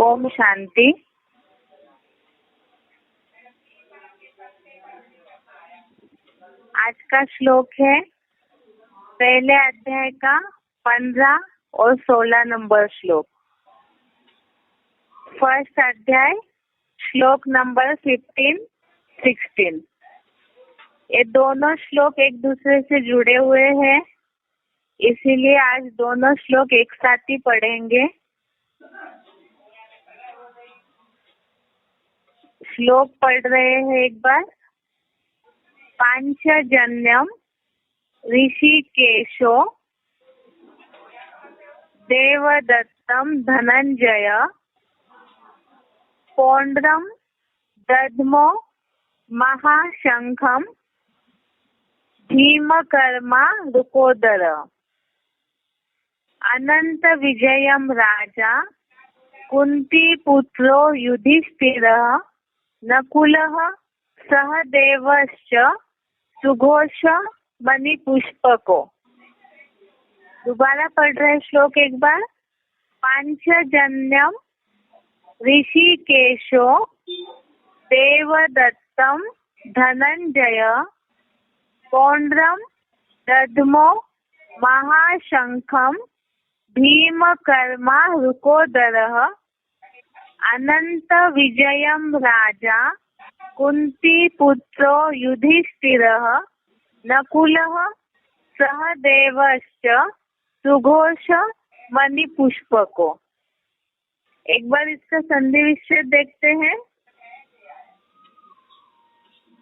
ओम शांति। आज का श्लोक है पहले अध्याय का 15 और 16 नंबर श्लोक। फर्स्ट अध्याय श्लोक नंबर 15, 16। ये दोनों श्लोक एक दूसरे से जुड़े हुए हैं, इसीलिए आज दोनों श्लोक एक साथ ही पढ़ेंगे। श्लोक पढ़ रहे हैं एक बार। पांचजन्यम ऋषिकेशो देवदत्तम धनंजय पौंड्रम दद्मो महाशंखम भीमकर्मा रुकोदर अनंत विजयम राजा कुंती पुत्रो युधिष्ठिरः नकुलः सहदेवश्च सुघोष मणिपुष्पको। दोबारा पढ़ रहे श्लोक एक बार। पांचजन्यम ऋषिकेशो देवदत्तम धनंजय पौंड्रम दद्मो महाशंखम भीमकर्मा रुकोदरः अनंत विजयम राजा कुंती पुत्रो युधिष्ठिरः नकुलः सहदेवश्च सुघोष मणिपुष्पको। एक बार इसका संधि विच्छेद देखते हैं।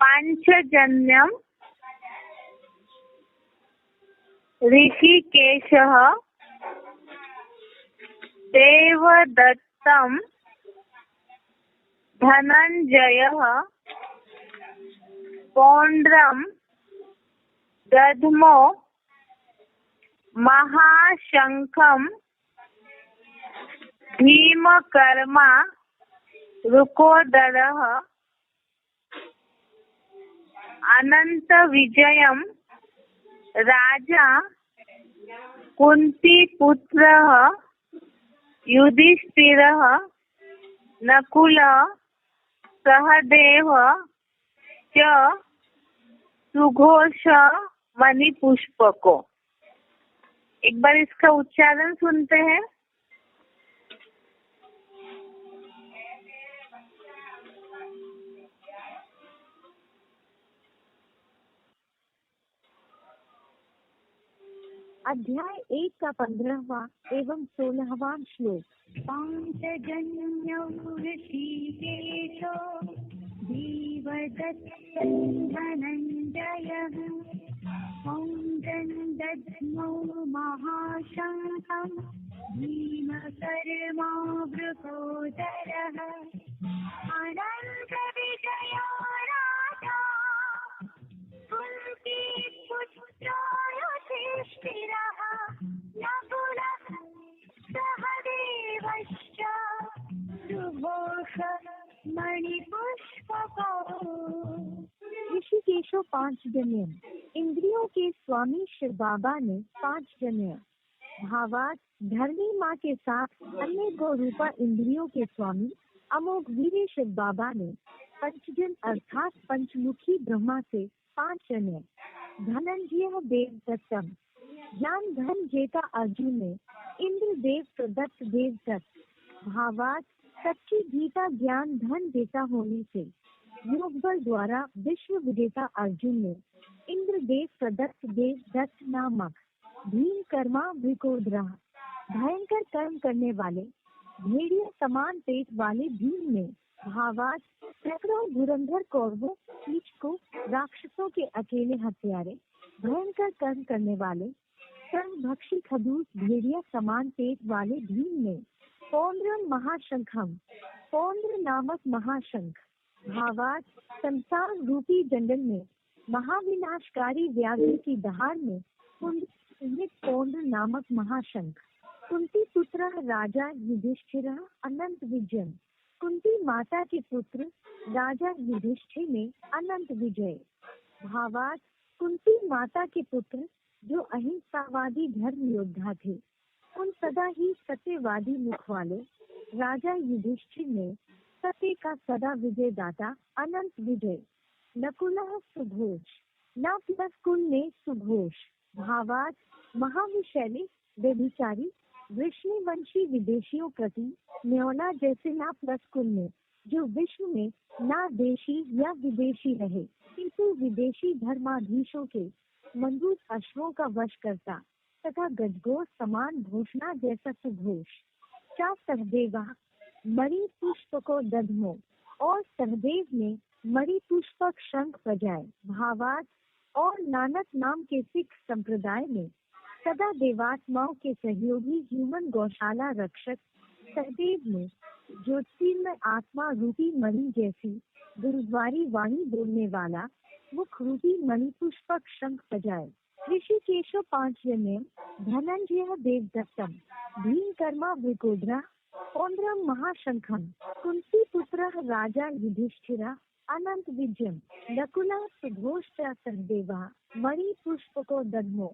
पांचजन्यम ऋषिकेशः देवदत्तम धनंजयः पौंड्रम दद्मो महाशंखम भीमकर्मा रुकोदरः अनंत विजयम राजा कुंती पुत्रः युधिष्ठिरः नकुलः सहदेव च सुघोष मणिपुष्पको। एक बार इसका उच्चारण सुनते हैं। अध्याय 1 का 15वां एवं 16वां श्लोक। पांचजन्यं ऋषिकेशो देवदत्तं धनंजयः पौंड्रं दद्मो महाशंखं भीमकर्मा वृकोदरः अनंत विजयो राजा कुंती पुत्रो युधिष्ठिरः नकुलः सहदेवश्च सुघोष मणिपुष्पको। ऋषिकेशो पांचजन्यम। इंद्रियों के स्वामी शिव बाबा ने पांचजन्य भावार्थ धरणी माँ के साथ अन्य गौ रूपा इंद्रियों के स्वामी अमोघ वीर शिव बाबा ने पंचजन अर्थात पंचमुखी ब्रह्मा से पांचजन्य धनंजय देवदत्तम ज्ञान धन जेता अर्जुन ने इंद्र देव प्रदत्त देवदत्त भावार्थ सच्ची गीता ज्ञान धन देता होने से योग बल द्वारा विश्व विजेता अर्जुन ने इंद्र देव प्रदत्त देवदत्त नामक भीम कर्मा वृकोदरा भयंकर कर्म करने वाले भेड़िया समान पेट वाले भीम ने भावार्थ सैकड़ों धुरंधर कौरवों कीचकों राक्षसों के अकेले हत्यारे भयंकर कर्म करने वाले सर्वभक्षी खदूस भेड़िया समान पेट वाले भीम ने पौंड्रम महाशंखम पौंड्र नामक महाशंख भावार्थ संसार रूपी जंगल में महाविनाशकारी व्याघ्र की दहाड़ में पौंड्र नामक महाशंख कुंती पुत्र राजा युधिष्ठिर अनंत विजय कुंती माता के पुत्र राजा युधिष्ठिर ने अनंत विजय भावार्थ कुंती माता के पुत्र जो अहिंसावादी धर्म योद्धा थे उन सदा ही सत्यवादी मुख वाले राजा युधिष्ठिर ने सत्य का सदा विजय दाता अनंत विजय नकुलः सुघोष न प्लस कुल ने सुघोष भावार्थ महाविशैली व्यभिचारी वृष्णिवंशी विदेशियों प्रति न्योला जैसे ना प्लस कुल ने जो विश्व में ना देशी या विदेशी रहे किंतु विदेशी धर्माधीशों के मंदूक अश्वों का वश करता तथा गजगोर समान घोषणा जैसा सुघोष चा सहदेवा मणि पुष्प को दधमो और सहदेव ने मणि पुष्पक शंख बजाए भावार्थ और नानक नाम के सिख संप्रदाय में सदा देवात्माओं के सहयोगी ह्यूमन गौशाला रक्षक सहदेव ने ज्योतिर्मय आत्मा रूपी मणि जैसी गुरुद्वारी वाणी बोलने वाला मुख रूपी मणि पुष्पक शंख बजाए ऋषिकेशो पांचजन्य धनंजय देवदत्तम भीमकर्मा विकोद्रा पौंड्रम महाशंखम कुंती पुत्र राजा युधिष्ठिरा अनंत विजयम नकुला सुघोष सहदेवा मणि पुष्प को दधमो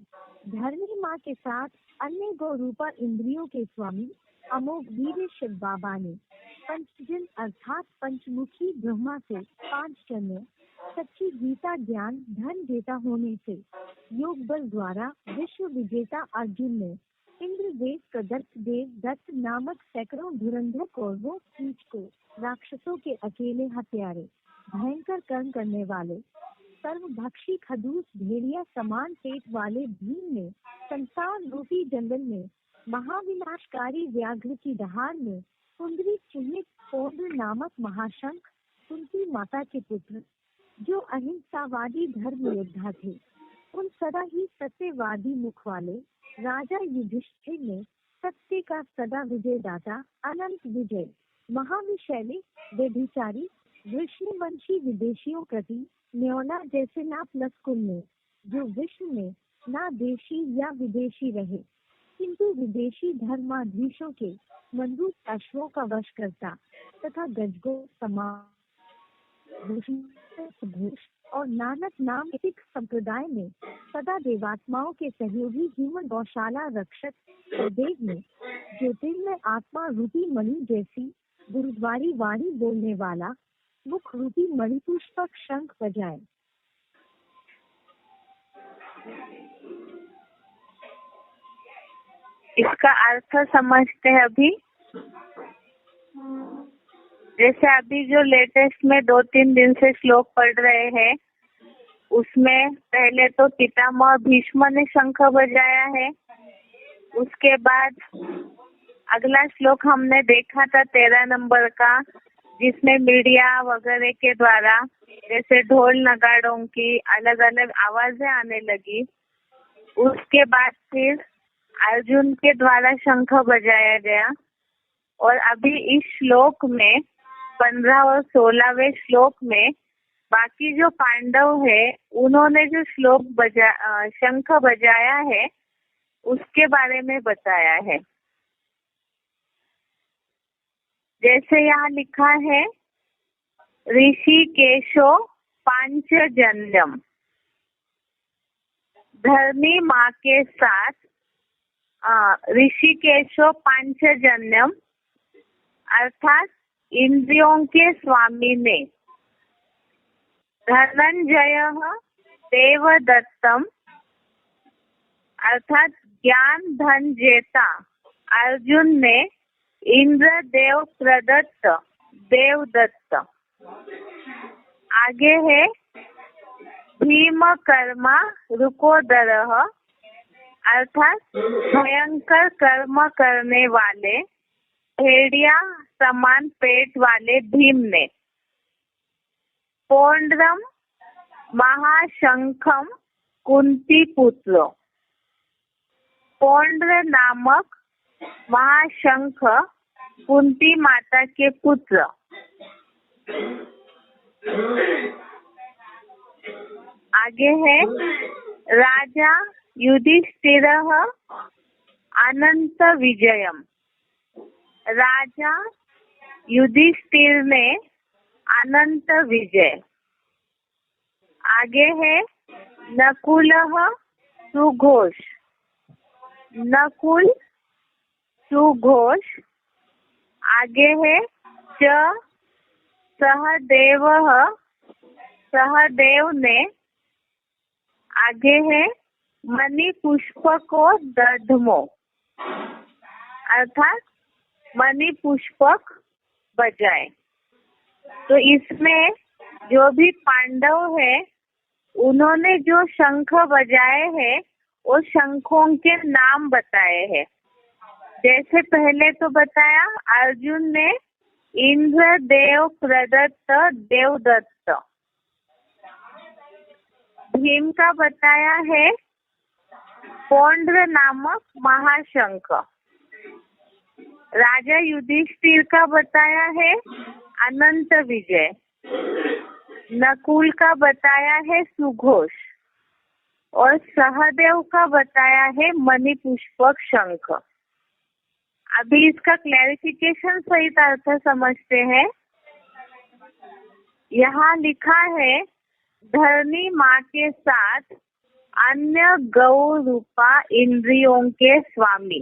धरणी माँ के साथ अन्य गौ रूपा इंद्रियों के स्वामी अमोघ वीर शिव बाबा ने पंचजन अर्थात पंचमुखी ब्रह्मा से पांचजन्य सच्ची गीता ज्ञान धन देता होने से योग बल द्वारा विश्व विजेता अर्जुन ने इंद्रदेव प्रदत्त देव दत्त नामक सैकड़ों धुरंधर कौरवों कीच को राक्षसों के अकेले हत्यारे भयंकर कर्म करने वाले सर्वभक्षी खदूस भेड़िया समान पेट वाले भीम ने संसार रूपी जंगल में महाविनाशकारी व्याघ्र की दहाड़ में कुंदरी चिन्हित पौंड्र नामक महाशंख कुंती माता के पुत्र जो अहिंसावादी धर्म योद्धा थे उन सदा ही सत्यवादी मुख वाले राजा युधिष्ठिर ने सत्य का सदा विजय दाता अनंत विजय महाविशैली व्यभिचारी वृष्णिवंशी विदेशियों प्रति न्योला जैसे ना प्लस कुल ने जो विश्व में ना देशी या विदेशी रहे किंतु विदेशी धर्माधीशों के मंदूक अश्वों का वश करता तथा गजगो समान और नानक नाम सिख संप्रदाय में सदा देवात्माओं के सहयोगी ह्यूमन गौशाला रक्षक सहदेव ने ज्योतिर्मय आत्मा रूपी मणि जैसी गुरुद्वारी वाणी बोलने वाला मुख रूपी मणिपुष्पक शंख बजाए। इसका अर्थ समझते हैं अभी। जैसे अभी जो लेटेस्ट में 2-3 दिन से श्लोक पढ़ रहे हैं उसमें पहले तो पितामह भीष्म ने शंख बजाया है, उसके बाद अगला श्लोक हमने देखा था 13 नंबर का जिसमें मीडिया वगैरह के द्वारा जैसे ढोल नगाड़ों की अलग अलग आवाजें आने लगी। उसके बाद फिर अर्जुन के द्वारा शंख बजाया गया और अभी इस श्लोक में 15 और 16वें श्लोक में बाकी जो पांडव है उन्होंने जो शंख बजाया है उसके बारे में बताया है। जैसे यहाँ लिखा है ऋषिकेशो पांचजन्यम धरणी माँ के साथ ऋषिकेशो पांचजन्यम अर्थात इंद्रियों के स्वामी ने धनंजय देवदत्तम अर्थात ज्ञान धन जेता अर्जुन ने इंद्र देव प्रदत्त देवदत्त। आगे है भीम कर्मा रुकोदर अर्थात भयंकर कर्म करने वाले भेड़िया समान पेट वाले भीम ने पौंड्रम महाशंखम कुंती पुत्र पौंड्र नामक महाशंख कुंती माता के पुत्र। आगे है राजा युधिष्ठिर अनंत विजयम राजा युधिष्ठिर ने अनंत विजय। आगे है नकुल सुघोष नकुल सुघोष आगे है च सहदेवः, सहदेव ने। आगे है मणि पुष्पको दध्मो, अर्थात मणि पुष्पक बजाए। तो इसमें जो भी पांडव है उन्होंने जो शंख बजाए हैं वो शंखों के नाम बताए हैं। जैसे पहले तो बताया अर्जुन ने इंद्र देव प्रदत्त देवदत्त, भीम का बताया है पौंड्र नामक महाशंख, राजा युधिष्ठिर का बताया है अनंत विजय, नकुल का बताया है सुघोष और सहदेव का बताया है मणिपुष्पक शंख। अभी इसका क्लैरिफिकेशन सहित अर्थ समझते हैं। यहाँ लिखा है धरनी माँ के साथ अन्य गौ रूपा इंद्रियों के स्वामी।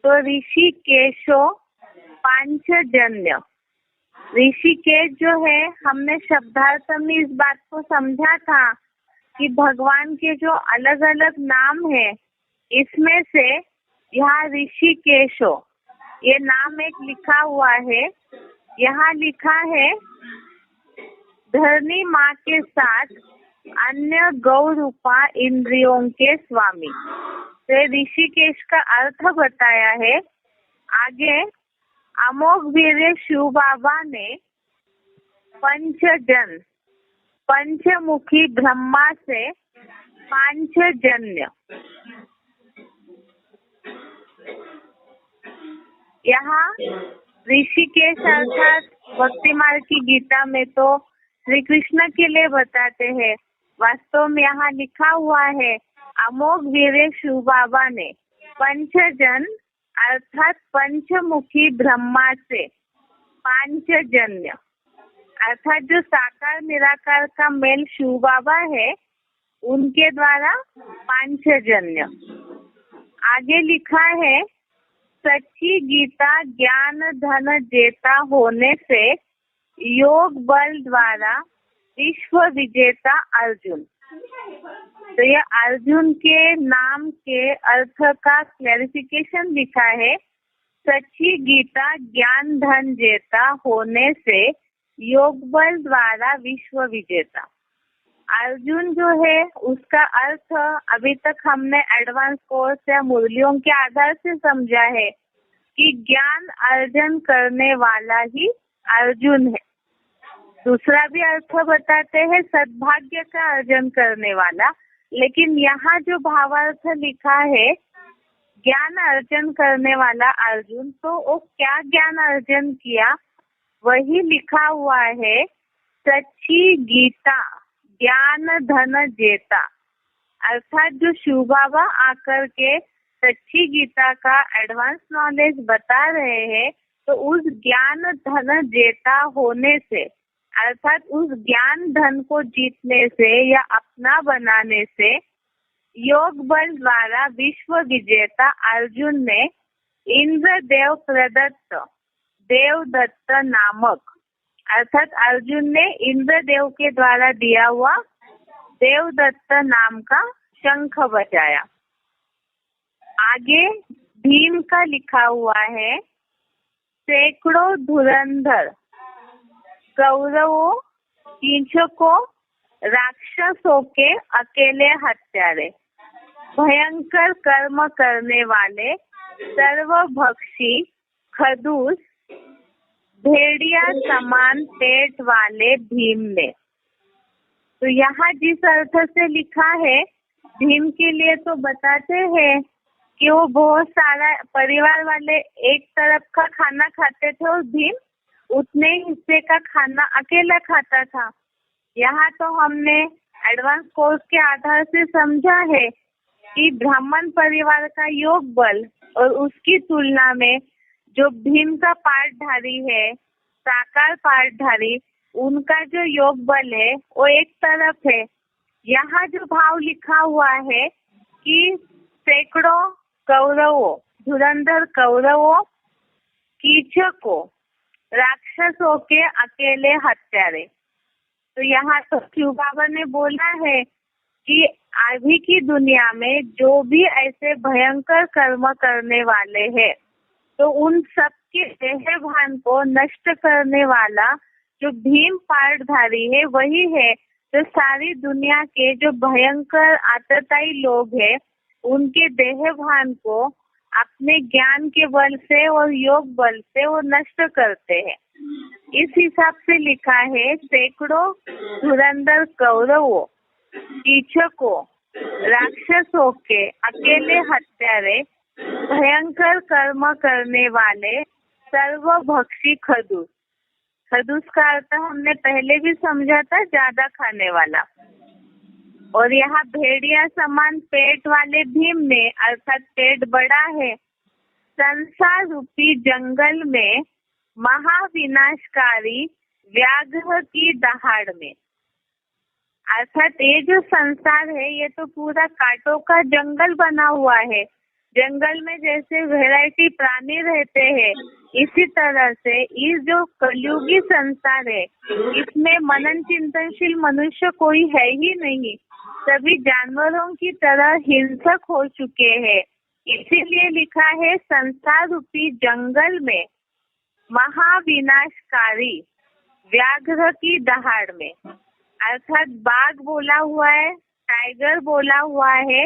तो ऋषिकेशो पांचजन्य, ऋषिकेश जो है हमने शब्दार्थ में इस बात को समझा था कि भगवान के जो अलग अलग नाम है इसमें से यहाँ ऋषिकेशो ये नाम एक लिखा हुआ है। यहाँ लिखा है धरनी माँ के साथ अन्य गौ रूपा इंद्रियों के स्वामी। तो ऋषिकेश का अर्थ बताया है। आगे अमोघ वीर्य शिव बाबा ने पंचजन, पंचमुखी ब्रह्मा से पांचजन्य। यहाँ ऋषिकेश अर्थात भक्ति मार्ग की गीता में तो श्री कृष्ण के लिए बताते हैं, वास्तव में यहाँ लिखा हुआ है अमोघ वीर्य शिव बाबा ने पंचजन अर्थात पंचमुखी ब्रह्मा से पांचजन्य, अर्थात जो साकार निराकार का मेल शिव बाबा है उनके द्वारा पांचजन्य। आगे लिखा है सच्ची गीता ज्ञान धन जेता होने से योग बल द्वारा विश्व विजेता अर्जुन। तो यह अर्जुन के नाम के अर्थ का क्लैरिफिकेशन लिखा है। सच्ची गीता ज्ञान धन जेता होने से योग बल द्वारा विश्व विजेता अर्जुन जो है उसका अर्थ अभी तक हमने एडवांस कोर्स या मुरलियों के आधार से समझा है कि ज्ञान अर्जन करने वाला ही अर्जुन है। दूसरा भी अर्थ बताते हैं सद्भाग्य का अर्जन करने वाला, लेकिन यहाँ जो भावार्थ लिखा है ज्ञान अर्जन करने वाला अर्जुन, तो वो क्या ज्ञान अर्जन किया वही लिखा हुआ है सच्ची गीता ज्ञान धन जेता, अर्थात जो शिव बाबा आकर के सच्ची गीता का एडवांस नॉलेज बता रहे हैं, तो उस ज्ञान धन जेता होने से अर्थात उस ज्ञान धन को जीतने से या अपना बनाने से योग बल द्वारा विश्व विजेता अर्जुन ने इंद्र देव प्रदत्त देवदत्त नामक, अर्थात अर्जुन ने इंद्र देव के द्वारा दिया हुआ देवदत्त नाम का शंख बजाया। आगे भीम का लिखा हुआ है सैकड़ों धुरंधर कौरवों कीचकों राक्षसों के अकेले हत्यारे, भयंकर कर्म करने वाले सर्वभक्षी खदूस भेड़िया समान पेट वाले भीम ने। तो यहाँ जिस अर्थ से लिखा है भीम के लिए तो बताते हैं कि वो बहुत सारा परिवार वाले एक तरफ का खाना खाते थे और भीम उतने हिस्से का खाना अकेला खाता था। यहाँ तो हमने एडवांस कोर्स के आधार से समझा है कि ब्राह्मण परिवार का योग बल और उसकी तुलना में जो भीम का पाठधारी है साकार पाठधारी, उनका जो योग बल है वो एक तरफ है। यहाँ जो भाव लिखा हुआ है कि सैकड़ों कौरवों धुरंधर कौरवों कीचकों, राक्षसों के अकेले हत्यारे। तो यहाँ तो शिव बाबा ने बोला है कि अभी की दुनिया में जो भी ऐसे भयंकर कर्म करने वाले हैं, तो उन सबके देह भान को नष्ट करने वाला जो भीम पाठधारी है वही है। तो सारी दुनिया के जो भयंकर आतताई लोग हैं, उनके देह भान को अपने ज्ञान के बल से और योग बल से वो नष्ट करते हैं। इस हिसाब से लिखा है, सैकड़ों धुरंधर कौरवों, कीचकों, राक्षसों के अकेले हत्यारे, भयंकर कर्म करने वाले, सर्वभक्षी खदूस। खदूस का अर्थ हमने पहले भी समझा था, ज्यादा खाने वाला। और यहाँ भेड़िया समान पेट वाले भीम ने, अर्थात पेट बड़ा है, संसार रूपी जंगल में महाविनाशकारी व्याघ्र की दहाड़ में, अर्थात ये जो संसार है ये तो पूरा कांटों का जंगल बना हुआ है। जंगल में जैसे वैरायटी प्राणी रहते हैं, इसी तरह से इस जो कलयुगी संसार है, इसमें मनन चिंतनशील मनुष्य कोई है ही नहीं। सभी जानवरों की तरह हिंसक हो चुके हैं। इसीलिए लिखा है, संसार रूपी जंगल में महाविनाशकारी व्याघ्र की दहाड़ में, अर्थात बाघ बोला हुआ है, टाइगर बोला हुआ है।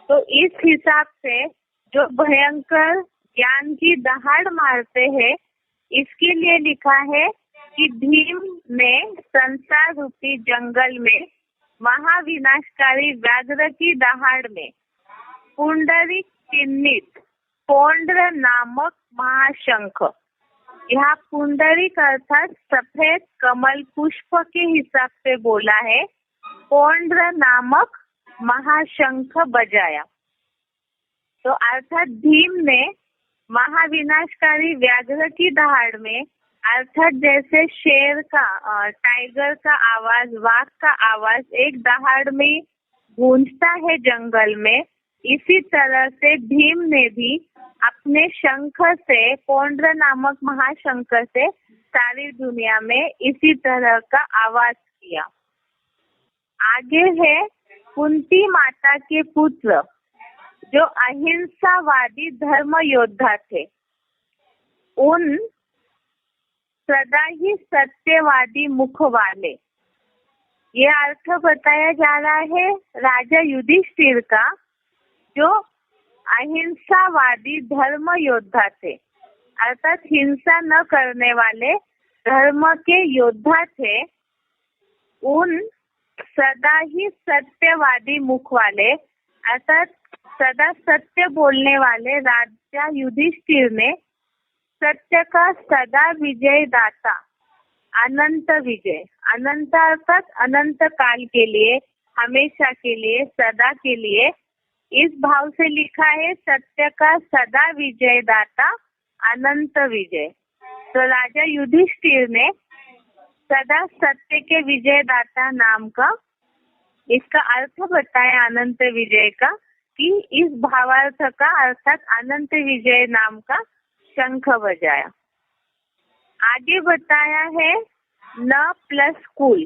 तो इस हिसाब से जो भयंकर ज्ञान की दहाड़ मारते हैं, इसके लिए लिखा है कि भीम ने संसार रूपी जंगल में महाविनाशकारी व्याघ्र की दहाड़ में पुंडरीक चिन्हित पौंड्र नामक महाशंख, यहाँ पुंडरीक अर्थात सफेद कमल पुष्प के हिसाब से बोला है, पौंड्र नामक महाशंख बजाया। तो अर्थात भीम ने महाविनाशकारी व्याघ्र की दहाड़ में, अर्थात जैसे शेर का, टाइगर का आवाज, बाघ का आवाज एक दहाड़ में गूंजता है जंगल में, इसी तरह से भीम ने भी अपने शंख से, पौंड्र नामक महाशंख से सारी दुनिया में इसी तरह का आवाज किया। आगे है कुंती माता के पुत्र जो अहिंसावादी धर्म योद्धा थे, उन सदा ही सत्यवादी मुख वाले, ये अर्थ बताया जा रहा है राजा युधिष्ठिर का, जो अहिंसावादी धर्म योद्धा थे, अर्थात हिंसा न करने वाले धर्म के योद्धा थे। उन सदा ही सत्यवादी मुख वाले, अर्थात सदा सत्य बोलने वाले राजा युधिष्ठिर ने सत्य का सदा विजय दाता, अनंत विजय, अनंत अर्थात अनंत काल के लिए, हमेशा के लिए, सदा के लिए, इस भाव से लिखा है सत्य का सदा विजय दाता, अनंत विजय। तो राजा युधिष्ठिर ने सदा सत्य के विजय दाता नाम का, इसका अर्थ बताया अनंत विजय का, कि इस भावार्थ का अर्थात अनंत विजय नाम का शंख बजाया। आगे बताया है न प्लस कुल।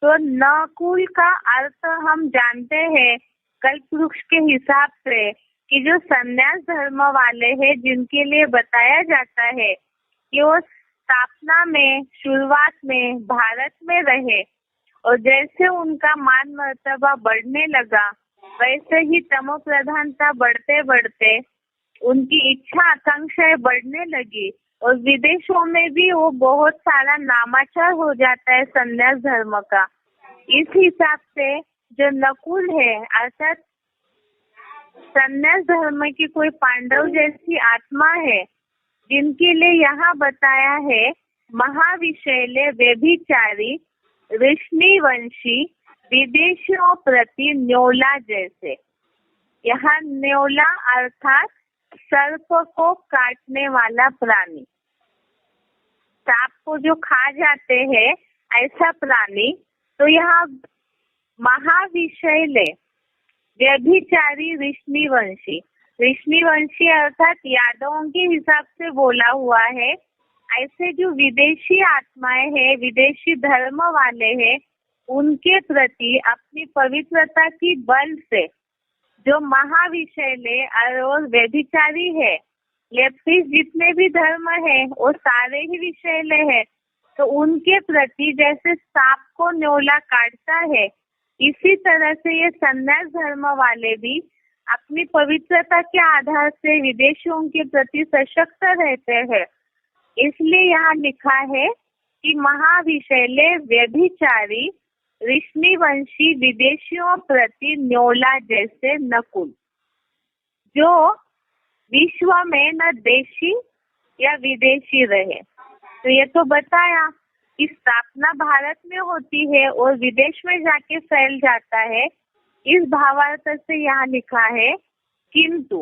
तो न कुल का अर्थ हम जानते हैं कल्प वृक्ष के हिसाब से कि जो संन्यास धर्म वाले हैं, जिनके लिए बताया जाता है कि वो स्थापना में, शुरुआत में भारत में रहे, और जैसे उनका मान मर्तबा बढ़ने लगा, वैसे ही तमो प्रधानता बढ़ते बढ़ते उनकी इच्छा आकांक्षाएं बढ़ने लगी, और विदेशों में भी वो बहुत सारा नामाचार हो जाता है संन्यास धर्म का। इस हिसाब से जो नकुल है, अर्थात संन्यास धर्म की कोई पांडव जैसी आत्मा है, जिनके लिए यहाँ बताया है महाविशैले व्यभिचारी ऋष्णिवंशी विदेशियों प्रति न्योला जैसे। यहाँ न्योला अर्थात सर्प को काटने वाला प्राणी, सांप को जो खा जाते हैं ऐसा प्राणी। तो यहाँ महाविशैले व्यभिचारी ऋष्णिवंशी, ऋषिवंशी अर्थात यादवों के हिसाब से बोला हुआ है। ऐसे जो विदेशी आत्माएं हैं, विदेशी धर्म वाले हैं, उनके प्रति अपनी पवित्रता की बल से जो महाविषैले और व्यभिचारी है, लेफ्टिस्ट जितने भी धर्म है वो सारे ही विषैले हैं, तो उनके प्रति जैसे सांप को न्योला काटता है, इसी तरह से ये संन्यास धर्म वाले भी अपनी पवित्रता के आधार से विदेशियों के प्रति सशक्त रहते हैं। इसलिए यहाँ लिखा है कि महाविषैले व्यभिचारी ऋषिवंशी विदेशियों प्रति न्योला जैसे नकुल, जो विश्व में न देशी या विदेशी रहे। तो ये तो बताया कि स्थापना भारत में होती है और विदेश में जाके फैल जाता है। इस भावार्थ से यहाँ लिखा है किंतु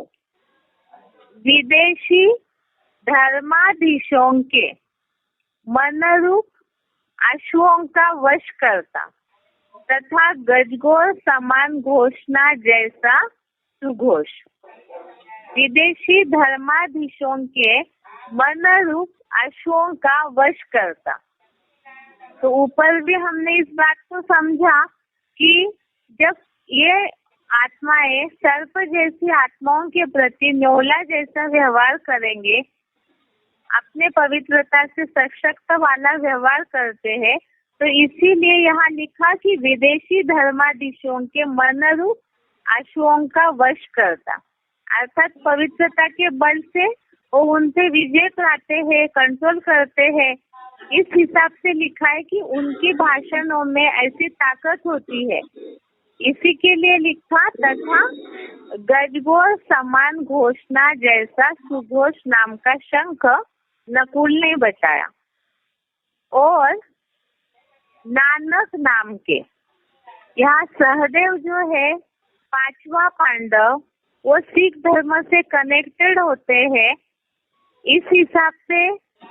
विदेशी धर्माधीशों के मनरूप अश्वों का वश करता तथा गजगोर समान घोषणा जैसा सुघोष। विदेशी धर्माधीशों के मनरूप अश्वों का वश करता। तो ऊपर भी हमने इस बात को समझा कि जब ये आत्माएं सर्प जैसी आत्माओं के प्रति न्योला जैसा व्यवहार करेंगे, अपने पवित्रता से सशक्त वाला व्यवहार करते हैं, तो इसीलिए यहाँ लिखा कि विदेशी धर्माधीशों के मनरूप अश्वों का वश करता, अर्थात पवित्रता के बल से वो उनसे विजय पाते हैं, कंट्रोल करते हैं। इस हिसाब से लिखा है कि उनके भाषणों में ऐसी ताकत होती है। इसी के लिए लिखा तथा गजगोर समान घोषणा जैसा सुघोष नाम का शंख नकुल ने बचाया। और नानक नाम के यहाँ सहदेव जो है पांचवा पांडव, वो सिख धर्म से कनेक्टेड होते हैं। इस हिसाब से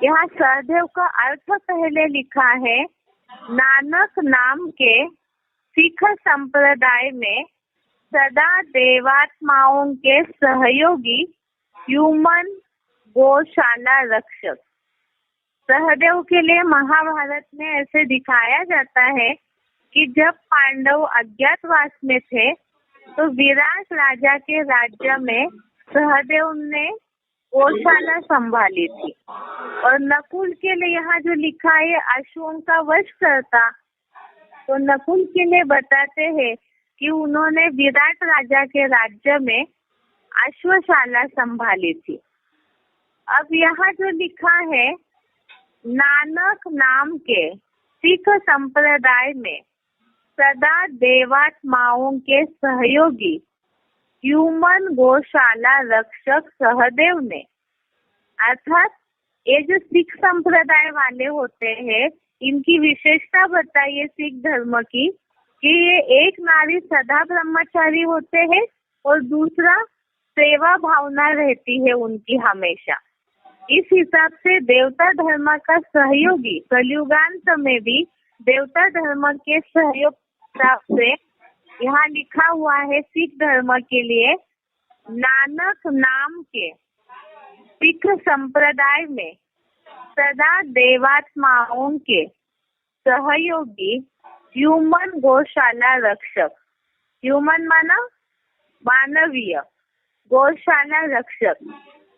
यहाँ सहदेव का अर्थ पहले लिखा है, नानक नाम के सिख संप्रदाय में सदा देवात्माओं के सहयोगी ह्यूमन गौशाला रक्षक। सहदेव के लिए महाभारत में ऐसे दिखाया जाता है कि जब पांडव अज्ञातवास में थे तो विराट राजा के राज्य में सहदेव ने गौशाला संभाली थी। और नकुल के लिए यहाँ जो लिखा है अश्वों का वश करता, तो नकुल के लिए बताते हैं कि उन्होंने विराट राजा के राज्य में अश्वशाला संभाली थी। अब यहाँ जो लिखा है नानक नाम के सिख संप्रदाय में सदा देवात्माओं के सहयोगी ह्यूमन गौशाला रक्षक सहदेव ने, अर्थात ये जो सिख संप्रदाय वाले होते हैं, इनकी विशेषता बताइए सिख धर्म की कि ये एक नारी सदा ब्रह्मचारी होते हैं और दूसरा सेवा भावना रहती है उनकी हमेशा। इस हिसाब से देवता धर्म का सहयोगी कलयुगांत में भी देवता धर्म के सहयोग से यहाँ लिखा हुआ है सिख धर्म के लिए नानक नाम के सिख संप्रदाय में सदा देवात्माओं के सहयोगी ह्यूमन गौशाला रक्षक। ह्यूमन माना मानवीय, गौशाला रक्षक।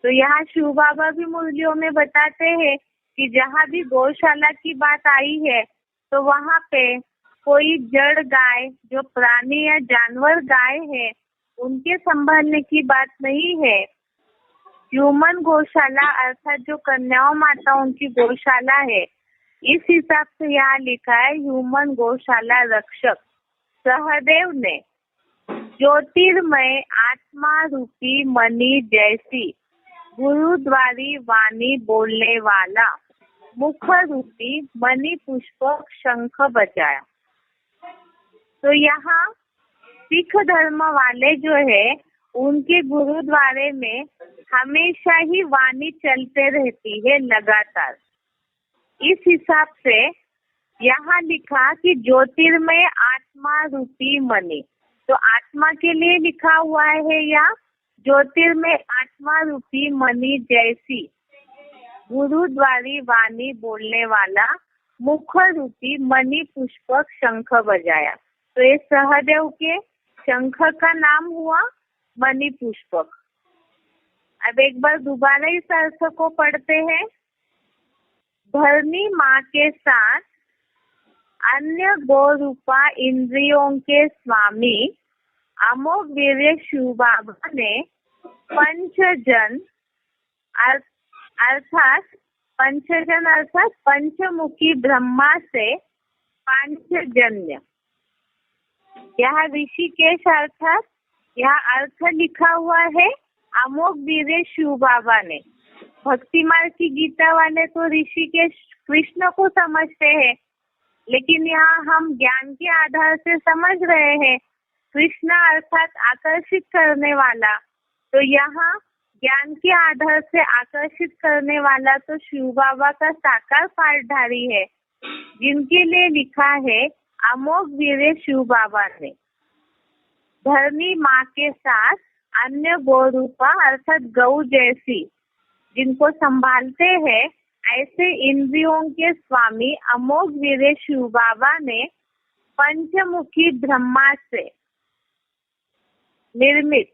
तो यहाँ शिव बाबा भी मुरलियों में बताते हैं कि जहाँ भी गौशाला की बात आई है तो वहाँ पे कोई जड़ गाय, जो प्राणी या जानवर गाय है, उनके संभालने की बात नहीं है। ह्यूमन गौशाला अर्थात जो कन्याओं माताओं की गौशाला है, इस हिसाब से यहाँ लिखा है ह्यूमन गौशाला रक्षक सहदेव ने ज्योतिर्मय आत्मा रूपी मणि जैसी गुरुद्वारी वाणी बोलने वाला मुख रूपी मणि पुष्पक शंख बजाया। तो यहाँ सिख धर्म वाले जो है उनके गुरुद्वारे में हमेशा ही वाणी चलते रहती है लगातार। इस हिसाब से यहाँ लिखा कि ज्योतिर्मय आत्मा रूपी मणि, तो आत्मा के लिए लिखा हुआ है या ज्योतिर्मय आत्मा रूपी मणि जैसी गुरुद्वारी वाणी बोलने वाला मुख रूपी मणि पुष्पक शंख बजाया। तो ये सहदेव के शंख का नाम हुआ मणि पुष्पक। अब एक बार दोबारा इस अर्थ को पढ़ते हैं। धरनी माँ के साथ अन्य गौरूपा इंद्रियों के स्वामी अमोघ वीर्य शिव बाबा ने पंचजन अर्थात पंचमुखी ब्रह्मा से पांचजन्य, यहाँ ऋषिकेश अर्थात यहाँ अर्थ लिखा हुआ है अमोघ वीर्य शिव बाबा ने। भक्ति मार्ग की गीता वाले तो ऋषिकेश कृष्ण को समझते हैं, लेकिन यहाँ हम ज्ञान के आधार से समझ रहे हैं कृष्ण अर्थात आकर्षित करने वाला। तो यहाँ ज्ञान के आधार से आकर्षित करने वाला तो शिव बाबा का साकार पाठधारी है, जिनके लिए लिखा है अमोघ वीर्य शिव बाबा ने। धरनी माँ के साथ अन्य गौरूपा अर्थात गौ जैसी जिनको संभालते हैं, ऐसे इंद्रियों के स्वामी अमोघ वीर्य शिव बाबा ने पंचमुखी ब्रह्मा से निर्मित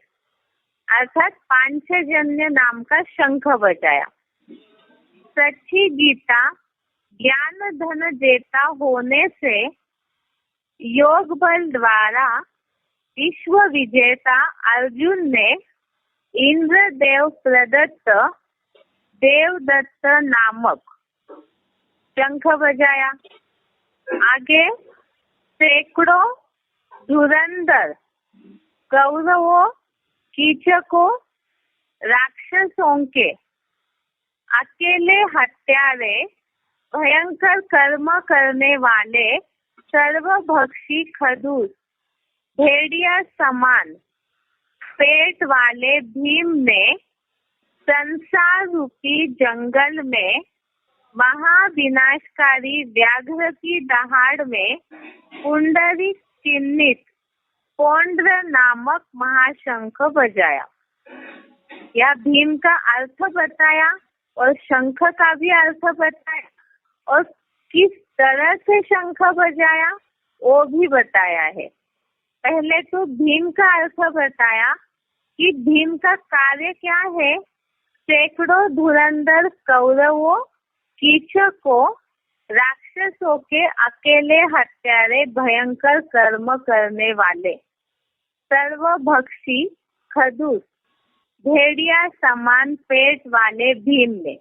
अर्थात पांचजन्य नाम का शंख बजाया। सच्ची गीता ज्ञान धन देता होने से योग बल द्वारा विश्व विजेता अर्जुन ने इंद्रदेव प्रदत्त देवदत्त नामक शंख बजाया। आगे सैकड़ों धुरंधर कौरवों, कीचकों, राक्षसों के अकेले हत्यारे भयंकर कर्म करने वाले सर्वभक्षी खदूस भेड़िया समान पेट वाले भीम ने संसार रूपी जंगल में महाविनाशकारी व्याघ्र की दहाड़ में पुंडरी चिन्हित पौंड्र नामक महाशंख बजाया। या भीम का अर्थ बताया और शंख का भी अर्थ बताया और किस तरह से शंख बजाया वो भी बताया है। पहले तो भीम का अर्थ बताया कि भीम का कार्य क्या है। सैकड़ों धुरंधर कौरवों, कीचकों, राक्षसों के अकेले हत्यारे भयंकर कर्म करने वाले सर्वभक्षी खदूस भेड़िया समान पेट वाले भीम ने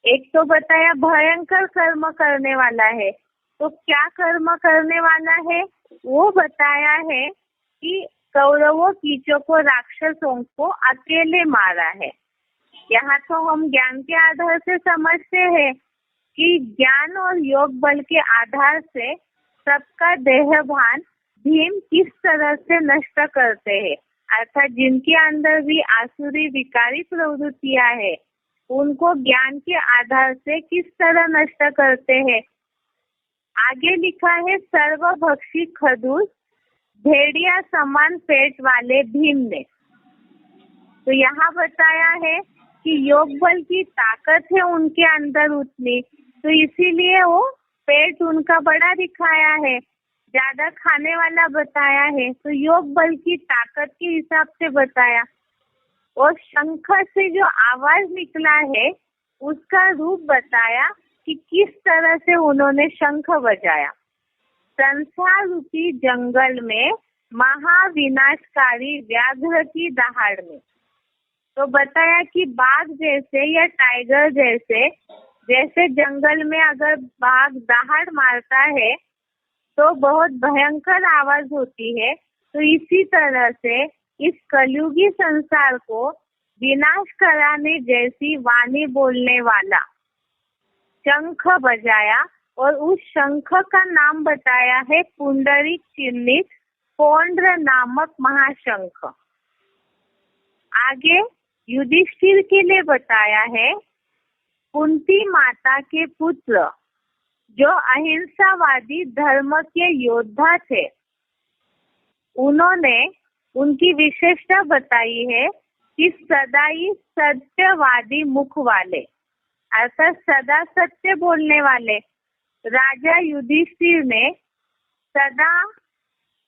एक तो बताया भयंकर कर्म करने वाला है, तो क्या कर्म करने वाला है वो बताया है कि कौरवों, कीचकों, राक्षसों को अकेले मारा है। यहाँ तो हम ज्ञान के आधार से समझते हैं कि ज्ञान और योग बल के आधार से सबका देह भान भीम किस तरह से नष्ट करते हैं, अर्थात जिनके अंदर भी आसुरी विकारी प्रवृत्तियां है उनको ज्ञान के आधार से किस तरह नष्ट करते हैं। आगे लिखा है सर्वभक्षी खदूस भेड़िया समान पेट वाले भीम ने। तो यहाँ बताया है कि योग बल की ताकत है उनके अंदर उतनी, तो इसीलिए वो पेट उनका बड़ा दिखाया है, ज्यादा खाने वाला बताया है, तो योग बल की ताकत के हिसाब से बताया। और शंख से जो आवाज निकला है उसका रूप बताया कि किस तरह से उन्होंने शंख बजाया। संसार रूपी जंगल में महाविनाशकारी व्याघ्र की दहाड़ में, तो बताया कि बाघ जैसे या टाइगर जैसे, जैसे जंगल में अगर बाघ दहाड़ मारता है तो बहुत भयंकर आवाज होती है, तो इसी तरह से इस कलयुगी संसार को विनाश कराने जैसी वाणी बोलने वाला शंख बजाया और उस शंख का नाम बताया है पुंडरीक चिन्हित पौंड्र नामक महाशंख। आगे युधिष्ठिर के लिए बताया है कुंती माता के पुत्र जो अहिंसावादी धर्म के योद्धा थे, उन्होंने उनकी विशेषता बताई है कि सदा ही सत्यवादी मुख वाले, अर्थात सदा सत्य बोलने वाले राजा युधिष्ठिर ने सदा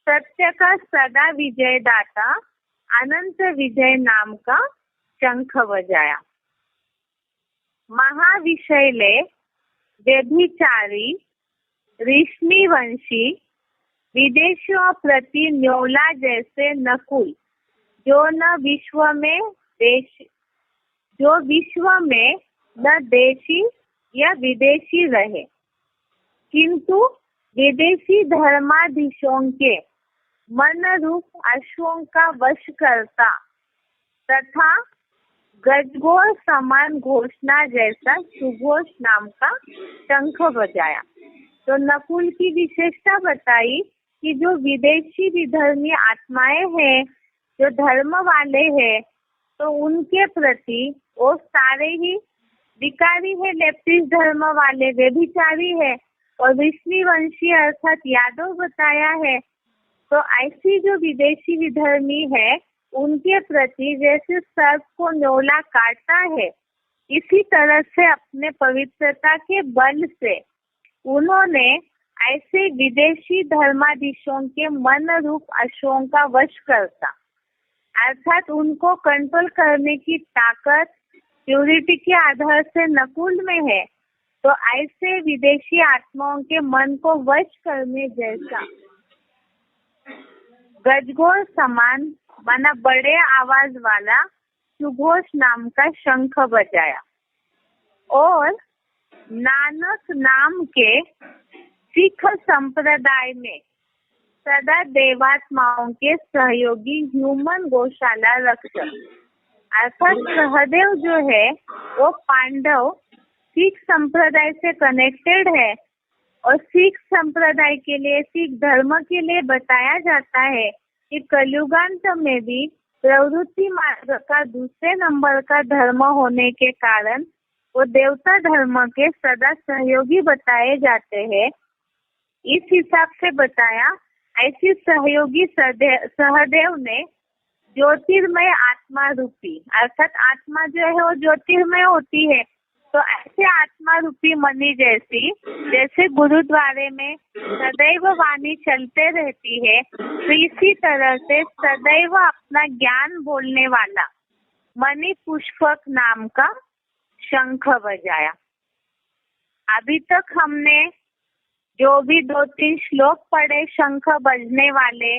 सत्य का सदा विजयदाता अनंत विजय नाम का शंख बजाया। महाविषैले व्यभिचारी ऋषि वंशी विदेशियों प्रति न्योला जैसे नकुल, जो विश्व में न देशी या विदेशी रहे, किंतु विदेशी धर्माधीशों के मन रूप अश्वों का वश करता तथा गजगोर समान घोषणा जैसा सुघोष नाम का शंख बजाया। तो नकुल की विशेषता बताई कि जो विदेशी विधर्मी आत्माएं हैं, जो धर्म वाले हैं, तो उनके प्रति वो सारे ही विकारी है, लेफ्टिस्ट धर्म वाले व्यभिचारी है, और विष्णु वंशी अर्थात यादव बताया है। तो ऐसी जो विदेशी विधर्मी है उनके प्रति जैसे सर्प को न्योला काटता है, इसी तरह से अपने पवित्रता के बल से उन्होंने ऐसे विदेशी धर्माधीशों के मन रूप अश्वों का वश करता, अर्थात उनको कंट्रोल करने की ताकत प्यूरिटी के आधार से नकुल में है। तो ऐसे विदेशी आत्माओं के मन को वश करने जैसा गजगोर समान माना बड़े आवाज वाला सुघोष नाम का शंख बजाया। और नानक नाम के सिख संप्रदाय में सदा देवात्माओं के सहयोगी ह्यूमन गौशाला रक्षक, अर्थात सहदेव जो है वो पांडव सिख संप्रदाय से कनेक्टेड है, और सिख संप्रदाय के लिए, सिख धर्म के लिए बताया जाता है कि कलयुगांत में भी प्रवृत्ति मार्ग का दूसरे नंबर का धर्म होने के कारण वो देवता धर्म के सदा सहयोगी बताए जाते हैं। इस हिसाब से बताया, ऐसी सहयोगी सहदेव ने ज्योतिर्मय आत्मा रूपी, अर्थात आत्मा जो है वो ज्योतिर्मय होती है, तो ऐसे आत्मा रूपी मणि जैसे गुरुद्वारे में सदैव वाणी चलते रहती है, तो इसी तरह से सदैव अपना ज्ञान बोलने वाला मणि पुष्पक नाम का शंख बजाया। अभी तक हमने जो भी 2-3 श्लोक पढ़े शंख बजने वाले,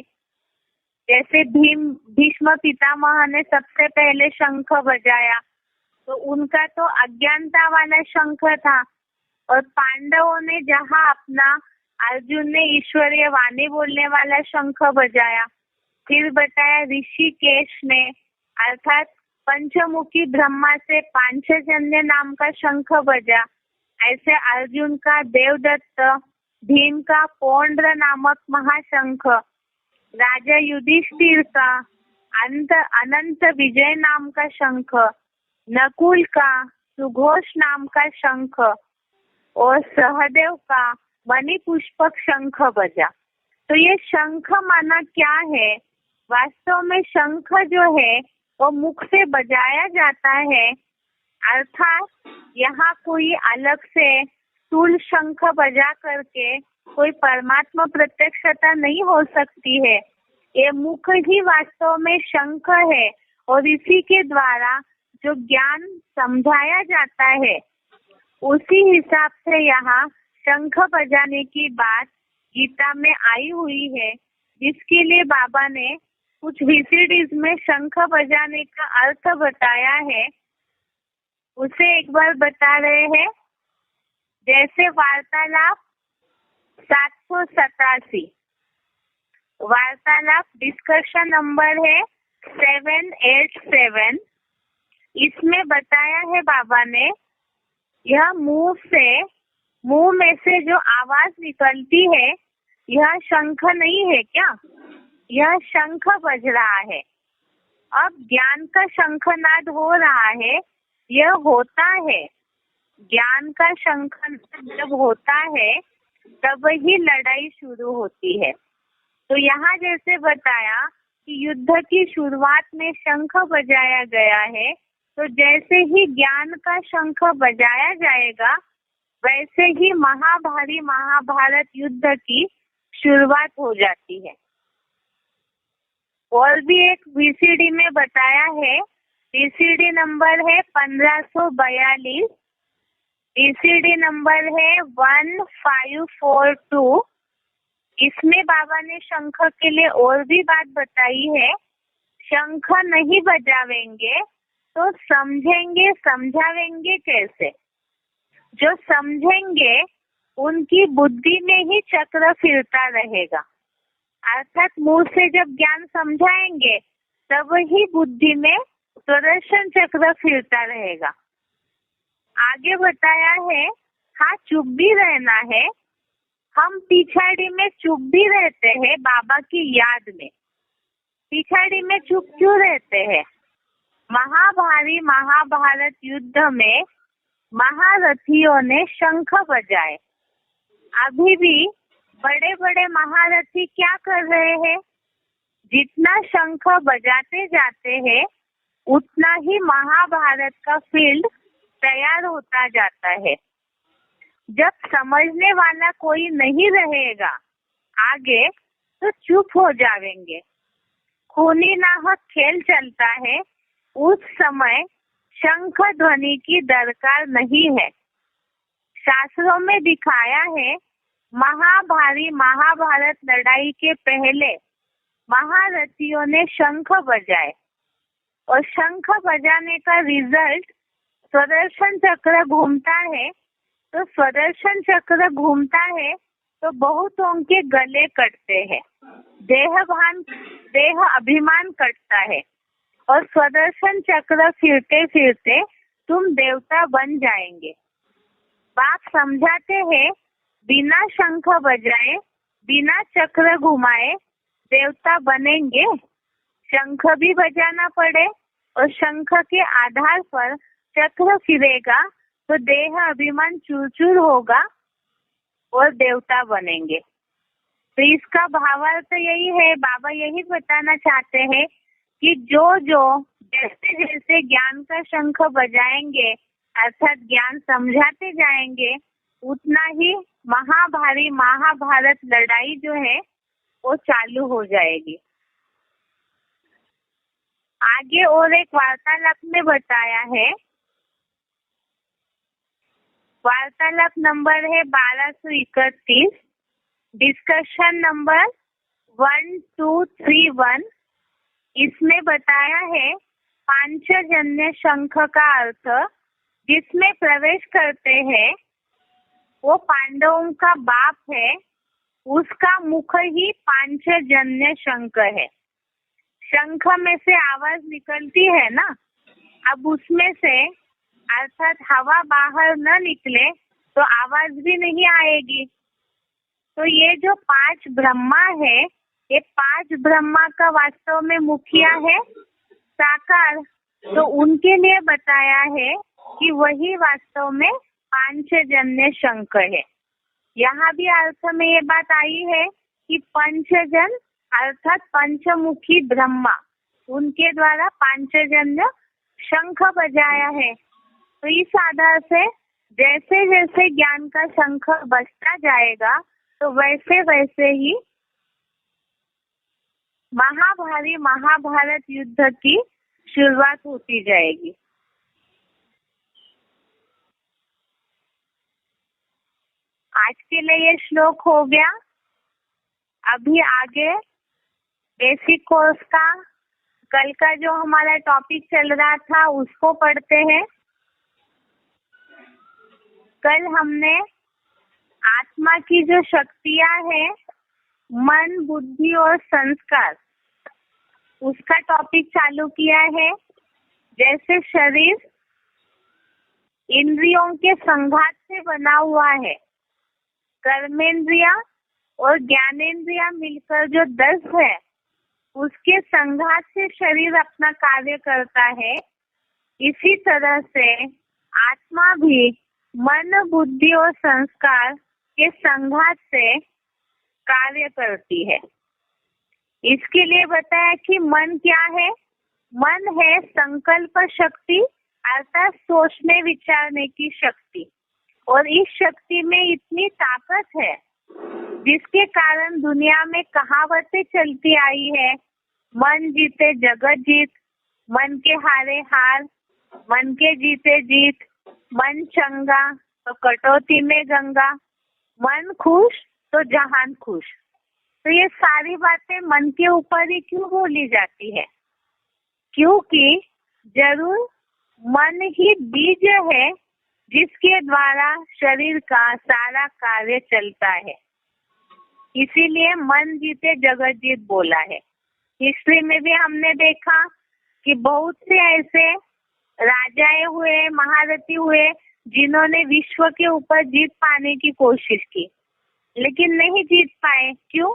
जैसे भीष्म पितामह ने सबसे पहले शंख बजाया, तो उनका तो अज्ञानता वाला शंख था, और पांडवों ने जहाँ अपना अर्जुन ने ईश्वरीय वाणी बोलने वाला शंख बजाया। फिर बताया ऋषिकेश ने अर्थात पंचमुखी ब्रह्मा से पांचजन्य नाम का शंख बजा। ऐसे अर्जुन का देवदत्त, भीम का पौंड्र नामक महाशंख, राजा युधिष्ठिर का अनंत विजय नाम का शंख, नकुल का सुघोष नाम का शंख, और सहदेव का मणि पुष्पक शंख बजा। तो ये शंख माना क्या है? वास्तव में शंख जो है वो मुख से बजाया जाता है, अर्थात यहाँ कोई अलग से स्थूल शंख बजा करके कोई परमात्मा प्रत्यक्षता नहीं हो सकती है। ये मुख ही वास्तव में शंख है, और इसी के द्वारा जो ज्ञान समझाया जाता है, उसी हिसाब से यहाँ शंख बजाने की बात गीता में आई हुई है, जिसके लिए बाबा ने कुछ VCDs में शंख बजाने का अर्थ बताया है। उसे एक बार बता रहे हैं। जैसे वार्तालाप 787, वार्तालाप डिस्कशन नंबर है 787। इसमें बताया है बाबा ने, यह मुंह में से जो आवाज निकलती है यह शंख नहीं है क्या? यह शंख बज रहा है। अब ज्ञान का शंखनाद हो रहा है, यह होता है। ज्ञान का शंखनाद जब होता है तब ही लड़ाई शुरू होती है। तो यहाँ जैसे बताया कि युद्ध की शुरुआत में शंख बजाया गया है, तो जैसे ही ज्ञान का शंख बजाया जाएगा वैसे ही महाभारी महाभारत युद्ध की शुरुआत हो जाती है। और भी एक VCD में बताया है, VCD नंबर है 1542, VCD नंबर है 1542। इसमें बाबा ने शंख के लिए और भी बात बताई है। शंख नहीं बजावेंगे तो समझेंगे समझावेंगे कैसे? जो समझेंगे उनकी बुद्धि में ही चक्र फिरता रहेगा, अर्थात मुंह से जब ज्ञान समझाएंगे तब ही बुद्धि में सुदर्शन चक्र फिरता रहेगा। आगे बताया है, हाँ चुप भी रहना है। हम पिछाड़ी में चुप भी रहते हैं बाबा की याद में। पिछाड़ी में चुप क्यों रहते हैं? महाभारी महाभारत युद्ध में महारथियों ने शंख बजाए। अभी भी बड़े बड़े महारथी क्या कर रहे हैं? जितना शंख बजाते जाते हैं उतना ही महाभारत का फील्ड तैयार होता जाता है। जब समझने वाला कोई नहीं रहेगा आगे तो चुप हो जाएंगे। खूनी नाहक खेल चलता है, उस समय शंख ध्वनि की दरकार नहीं है। शास्त्रों में दिखाया है, महाभारी महाभारत लड़ाई के पहले महारथियों ने शंख बजाए और शंख बजाने का रिजल्ट सुदर्शन चक्र घूमता है। तो सुदर्शन चक्र घूमता है तो बहुतों के गले कटते हैं, देह अभिमान कटता है और सुदर्शन चक्र फिरते फिरते तुम देवता बन जाएंगे। बाप समझाते हैं, बिना शंख बजाए बिना चक्र घुमाए देवता बनेंगे। शंख भी बजाना पड़े और शंख के आधार पर चक्र फिरेगा तो देह अभिमान चूर चूर होगा और देवता बनेंगे। तो इसका भावार्थ यही है, बाबा यही बताना चाहते हैं कि जो जैसे जैसे ज्ञान का शंख बजाएंगे अर्थात ज्ञान समझाते जाएंगे उतना ही महाभारी महाभारत लड़ाई जो है वो चालू हो जाएगी। आगे और एक वार्तालाप में बताया है, वार्तालाप नंबर है 1231, डिस्कशन नंबर 1231। इसमें बताया है पांचजन्य शंख का अर्थ। जिसमें प्रवेश करते हैं वो पांडवों का बाप है, उसका मुख ही पांचजन्य शंख है। शंख में से आवाज निकलती है ना, अब उसमें से अर्थात हवा बाहर न निकले तो आवाज भी नहीं आएगी। तो ये जो 5 ब्रह्मा है, ये 5 ब्रह्मा का वास्तव में मुखिया है साकार। तो उनके लिए बताया है कि वही वास्तव में पांचजन्य शंख है। यहाँ भी अर्थ में ये बात आई है कि पंचजन अर्थात पंचमुखी ब्रह्मा, उनके द्वारा पांचजन्य शंख बजाया है। तो इस आधार से जैसे जैसे ज्ञान का शंख बजता जाएगा तो वैसे वैसे ही महाभारी महाभारत युद्ध की शुरुआत होती जाएगी। आज के लिए ये श्लोक हो गया। अभी आगे बेसिक कोर्स का कल का जो हमारा टॉपिक चल रहा था उसको पढ़ते हैं। कल हमने आत्मा की जो शक्तियां हैं, मन, बुद्धि और संस्कार, उसका टॉपिक चालू किया है। जैसे शरीर इंद्रियों के संघात से बना हुआ है, कर्मेंद्रिया और ज्ञानेंद्रिया मिलकर जो 10 है, उसके संघात से शरीर अपना कार्य करता है। इसी तरह से आत्मा भी मन, बुद्धि और संस्कार के संघात से कार्य करती है। इसके लिए बताया कि मन क्या है। मन है संकल्प शक्ति, अर्थात सोचने विचारने की शक्ति। और इस शक्ति में इतनी ताकत है जिसके कारण दुनिया में कहावतें चलती आई है, मन जीते जगत जीत, मन के हारे हार, मन के जीते जीत, मन चंगा तो कटौती में गंगा, मन खुश तो जहान खुश। तो ये सारी बातें मन के ऊपर ही क्यों बोली जाती है? क्योंकि जरूर मन ही बीज है जिसके द्वारा शरीर का सारा कार्य चलता है। इसीलिए मन जीते जगत जीत बोला है। हिस्ट्री में भी हमने देखा कि बहुत से ऐसे राजाएं हुए, महारथी हुए जिन्होंने विश्व के ऊपर जीत पाने की कोशिश की, लेकिन नहीं जीत पाए। क्यों?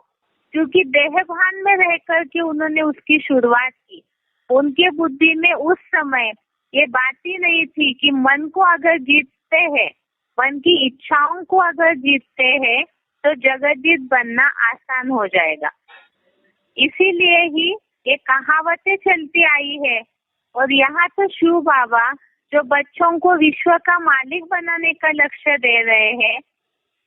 क्योंकि देहभान में रहकर के उन्होंने उसकी शुरुआत की। उनके बुद्धि में उस समय ये बात ही नहीं थी कि मन को अगर जीतते हैं, मन की इच्छाओं को अगर जीतते हैं तो जगतजीत बनना आसान हो जाएगा। इसीलिए ही ये कहावतें चलती आई है। और यहाँ तो शिव बाबा जो बच्चों को विश्व का मालिक बनाने का लक्ष्य दे रहे हैं,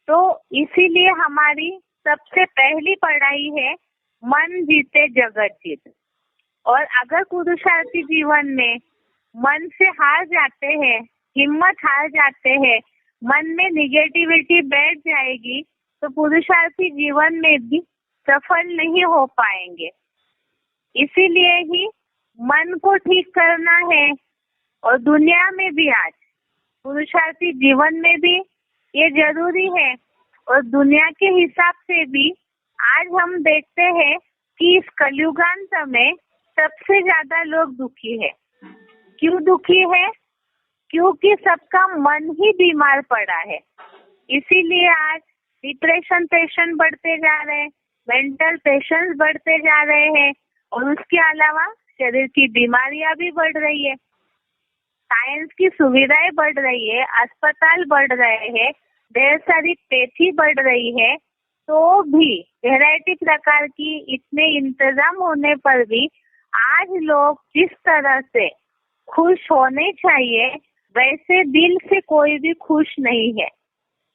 तो इसीलिए हमारी सबसे पहली पढ़ाई है मन जीते जगत जीत। और अगर पुरुषार्थी जीवन में मन से हार जाते हैं, हिम्मत हार जाते हैं, मन में निगेटिविटी बैठ जाएगी, तो पुरुषार्थी जीवन में भी सफल नहीं हो पाएंगे। इसीलिए ही मन को ठीक करना है। और दुनिया में भी आज पुरुषार्थी जीवन में भी ये जरूरी है। और दुनिया के हिसाब से भी आज हम देखते हैं कि इस कलयुगांत में सबसे ज्यादा लोग दुखी है। क्यों दुखी है? क्योंकि सबका मन ही बीमार पड़ा है। इसीलिए आज डिप्रेशन पेशेंट बढ़ते जा रहे हैं, मेंटल पेशेंट्स बढ़ते जा रहे हैं, और उसके अलावा शरीर की बीमारियां भी बढ़ रही है। साइंस की सुविधाएं बढ़ रही है, अस्पताल बढ़ रहे हैं, ढेर सारी पैथी बढ़ रही है, तो भी वैरायटी प्रकार की इतने इंतजाम होने पर भी आज लोग जिस तरह से खुश होने चाहिए वैसे दिल से कोई भी खुश नहीं है।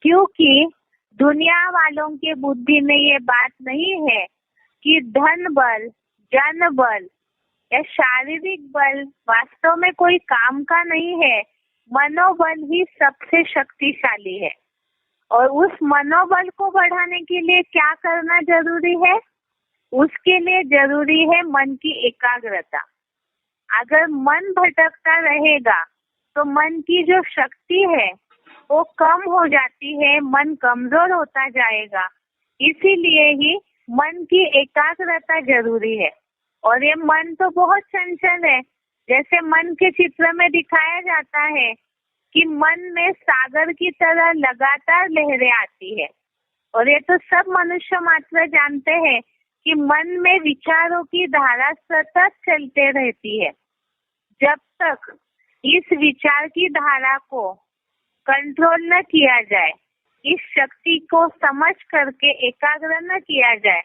क्योंकि दुनिया वालों के बुद्धि में ये बात नहीं है कि धन बल, जन बल या शारीरिक बल वास्तव में कोई काम का नहीं है। मनोबल ही सबसे शक्तिशाली है। और उस मनोबल को बढ़ाने के लिए क्या करना जरूरी है? उसके लिए जरूरी है मन की एकाग्रता। अगर मन भटकता रहेगा तो मन की जो शक्ति है वो कम हो जाती है, मन कमजोर होता जाएगा। इसीलिए ही मन की एकाग्रता जरूरी है। और ये मन तो बहुत चंचल है। जैसे मन के चित्र में दिखाया जाता है कि मन में सागर की तरह लगातार लहरें आती है। और ये तो सब मनुष्य मात्र जानते हैं कि मन में विचारों की धारा सतत चलते रहती है। जब तक इस विचार की धारा को कंट्रोल न किया जाए, इस शक्ति को समझ करके एकाग्र न किया जाए,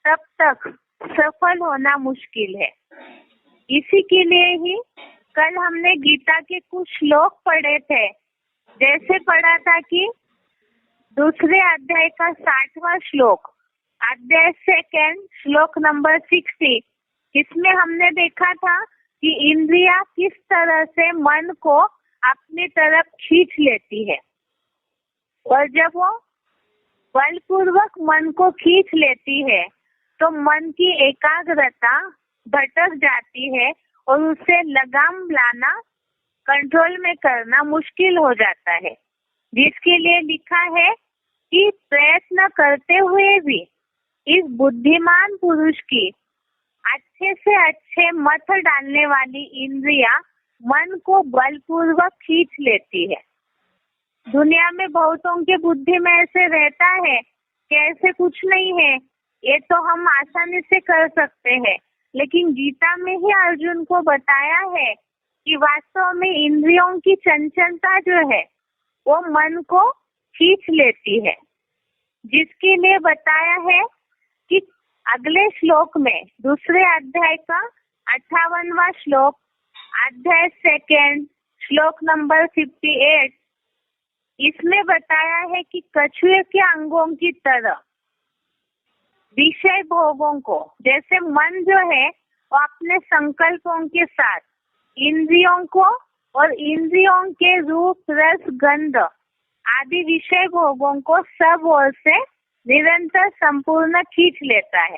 तब तक सफल होना मुश्किल है। इसी के लिए ही कल हमने गीता के कुछ श्लोक पढ़े थे। जैसे पढ़ा था कि दूसरे अध्याय का 60वां श्लोक, अध्याय 2 श्लोक नंबर 60, इसमें हमने देखा था कि इंद्रिया किस तरह से मन को अपनी तरफ खींच लेती है। और जब वो बलपूर्वक मन को खींच लेती है तो मन की एकाग्रता भटक जाती है और उसे लगाम लाना, कंट्रोल में करना मुश्किल हो जाता है। जिसके लिए लिखा है कि प्रयत्न करते हुए भी इस बुद्धिमान पुरुष की अच्छे से अच्छे मत डालने वाली इंद्रिया मन को बलपूर्वक खींच लेती है। दुनिया में बहुतों के बुद्धि में ऐसे रहता है कि ऐसे कुछ नहीं है, ये तो हम आसानी से कर सकते हैं। लेकिन गीता में ही अर्जुन को बताया है कि वास्तव में इंद्रियों की चंचलता जो है वो मन को खींच लेती है। जिसके लिए बताया है कि अगले श्लोक में दूसरे अध्याय का 58वां श्लोक, अध्याय 2 श्लोक नंबर 58, इसमें बताया है कि कछुए के अंगों की तरह विषय भोगों को, जैसे मन जो है वो अपने संकल्पों के साथ इंद्रियों को और इंद्रियों के रूप रस गंध आदि विषय भोगों को सब ओर से निरंतर संपूर्ण खींच लेता है।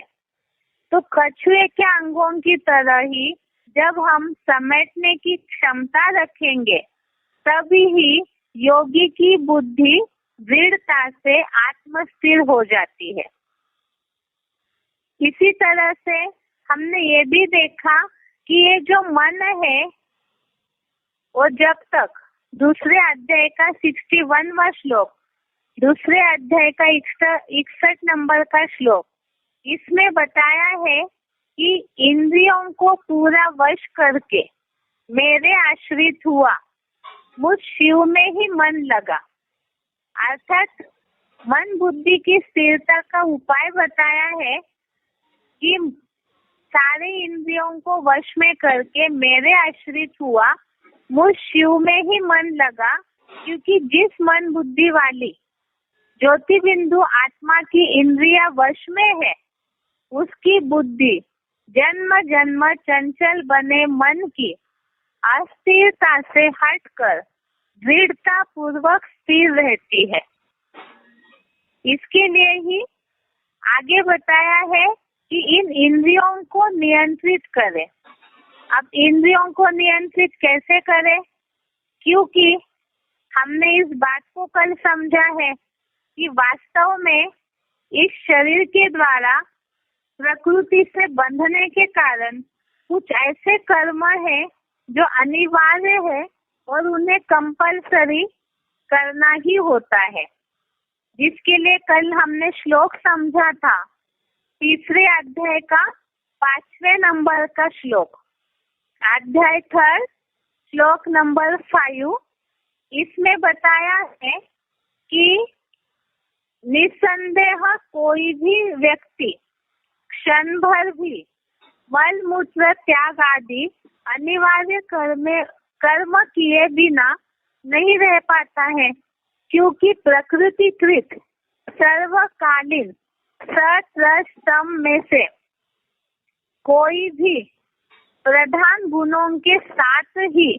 तो कछुए के अंगों की तरह ही जब हम समेटने की क्षमता रखेंगे तभी ही योगी की बुद्धि दृढ़ता से आत्मस्थिर हो जाती है। इसी तरह से हमने ये भी देखा कि ये जो मन है वो जब तक दूसरे अध्याय का 61वां श्लोक, दूसरे अध्याय का 61 नंबर का श्लोक, इसमें बताया है कि इंद्रियों को पूरा वश करके मेरे आश्रित हुआ, मुझ शिव में ही मन लगा। अर्थात मन बुद्धि की स्थिरता का उपाय बताया है कि सारे इंद्रियों को वश में करके मेरे आश्रित हुआ, मुझ शिव में ही मन लगा, क्योंकि जिस मन बुद्धि वाली ज्योति बिंदु आत्मा की इंद्रिया वश में है उसकी बुद्धि जन्म जन्म चंचल बने मन की अस्थिरता से हटकर दृढ़ता पूर्वक स्थिर रहती है। इसके लिए ही आगे बताया है कि इन इंद्रियों को नियंत्रित करें। अब इंद्रियों को नियंत्रित कैसे करें? क्योंकि हमने इस बात को कल समझा है कि वास्तव में इस शरीर के द्वारा प्रकृति से बंधने के कारण कुछ ऐसे कर्म है जो अनिवार्य है और उन्हें कंपलसरी करना ही होता है, जिसके लिए कल हमने श्लोक समझा था, तीसरे अध्याय का 5वें नंबर का श्लोक, अध्याय 3 श्लोक नंबर 5। इसमें बताया है कि निसंदेह कोई भी व्यक्ति क्षण भर भी मल मूत्र त्याग आदि अनिवार्य कर्म किए बिना नहीं रह पाता है, क्योंकि प्रकृतिकृत सर्वकालीन सत्रस्तम में से कोई भी प्रधान गुणों के साथ ही